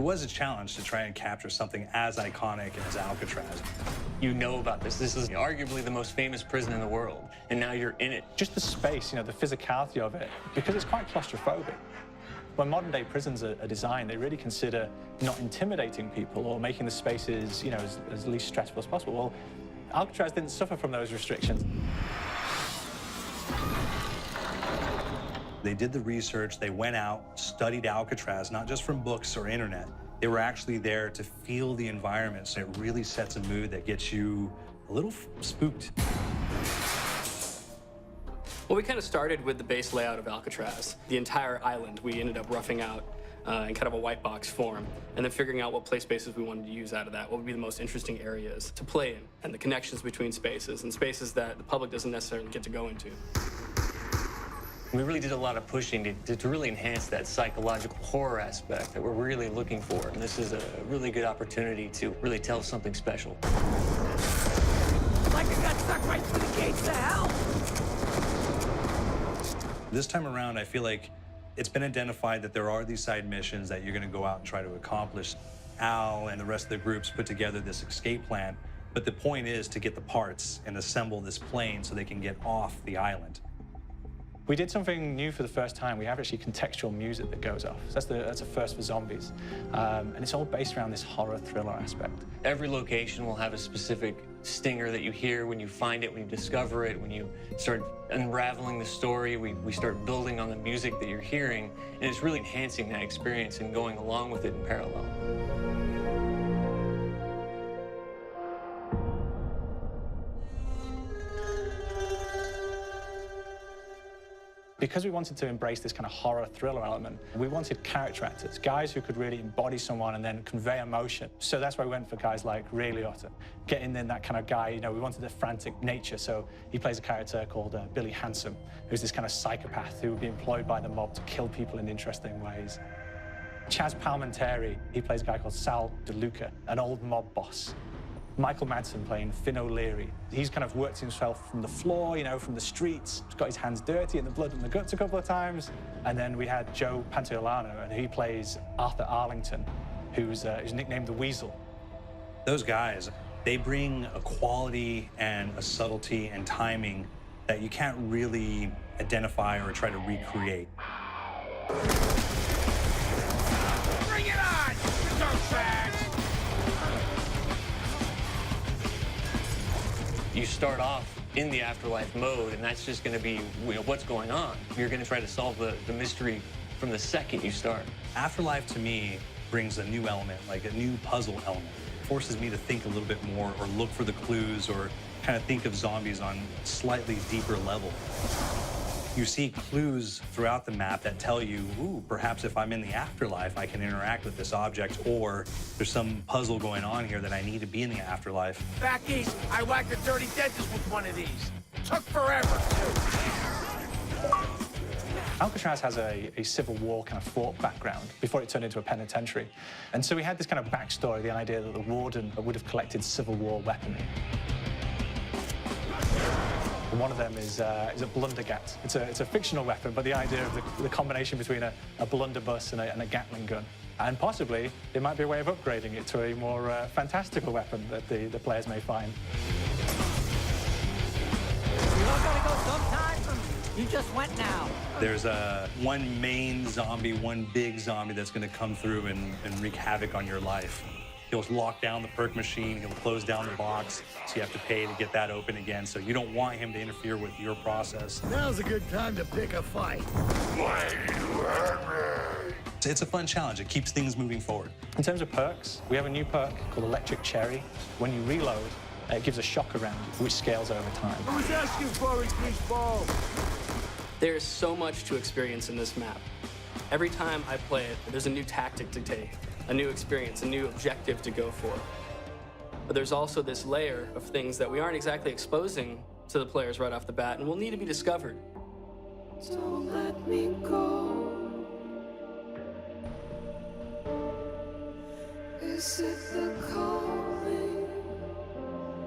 It was a challenge to try and capture something as iconic as Alcatraz. You know about this. This is arguably the most famous prison in the world, and now you're in it. Just the space, the physicality of it, because it's quite claustrophobic. When modern-day prisons are designed, they really consider not intimidating people or making the spaces, as least stressful as possible. Well, Alcatraz didn't suffer from those restrictions. They did the research, they went out, studied Alcatraz, not just from books or internet. They were actually there to feel the environment, so it really sets a mood that gets you a little spooked. Well, we kind of started with the base layout of Alcatraz. The entire island we ended up roughing out in kind of a white box form, and then figuring out what play spaces we wanted to use out of that, what would be the most interesting areas to play in, and the connections between spaces, and spaces that the public doesn't necessarily get to go into. We really did a lot of pushing to really enhance that psychological horror aspect that we're really looking for. And this is a really good opportunity to really tell something special. Like I got stuck right through the gates of hell! This time around, I feel like it's been identified that there are these side missions that you're going to go out and try to accomplish. Al and the rest of the groups put together this escape plan, but the point is to get the parts and assemble this plane so they can get off the island. We did something new for the first time. We have actually contextual music that goes off. So that's a first for zombies. And it's all based around this horror thriller aspect. Every location will have a specific stinger that you hear when you find it, when you discover it, when you start unraveling the story, we start building on the music that you're hearing, and it's really enhancing that experience and going along with it in parallel. Because we wanted to embrace this kind of horror thriller element, we wanted character actors, guys who could really embody someone and then convey emotion. So that's why we went for guys like Ray Liotta, getting in that kind of guy, we wanted a frantic nature. So he plays a character called Billy Handsome, who's this kind of psychopath who would be employed by the mob to kill people in interesting ways. Chaz Palminteri, he plays a guy called Sal DeLuca, an old mob boss. Michael Madsen playing Finn O'Leary. He's kind of worked himself from the floor, from the streets. He's got his hands dirty in the blood and the guts a couple of times. And then we had Joe Pantoliano, and he plays Arthur Arlington, who's nicknamed the Weasel. Those guys, they bring a quality and a subtlety and timing that you can't really identify or try to recreate. Bring it on! Dirtbags! You start off in the afterlife mode, and that's just going to be what's going on. You're going to try to solve the mystery from the second you start. Afterlife, to me, brings a new element, like a new puzzle element. It forces me to think a little bit more or look for the clues or kind of think of zombies on a slightly deeper level. You see clues throughout the map that tell you, ooh, perhaps if I'm in the afterlife, I can interact with this object, or there's some puzzle going on here that I need to be in the afterlife. Back east, I whacked a dirty dentist with one of these. Took forever, too. Alcatraz has a Civil War kind of fort background before it turned into a penitentiary. And so we had this kind of backstory, the idea that the warden would have collected Civil War weaponry. And one of them is a blundergat. It's a fictional weapon, but the idea of the combination between a blunderbuss and a Gatling gun. And possibly, there might be a way of upgrading it to a more fantastical weapon that the players may find. You all gotta go sometime. You just went now. There's one main zombie, one big zombie that's going to come through and wreak havoc on your life. He'll lock down the perk machine, he'll close down the box, so you have to pay to get that open again. So you don't want him to interfere with your process. Now's a good time to pick a fight. Why do you hurt me? It's a fun challenge. It keeps things moving forward. In terms of perks, we have a new perk called Electric Cherry. When you reload, it gives a shock around, which scales over time. I was asking for his greaseball. There is so much to experience in this map. Every time I play it, there's a new tactic to take, a new experience, a new objective to go for. But there's also this layer of things that we aren't exactly exposing to the players right off the bat and will need to be discovered. Don't let me go. Is it the calling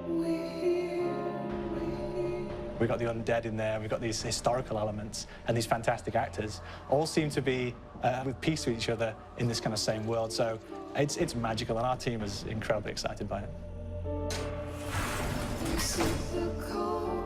we hear? We've got the undead in there, we've got these historical elements, and these fantastic actors all seem to be with peace with each other in this kind of same world. So it's magical, and our team is incredibly excited by it. This is the call.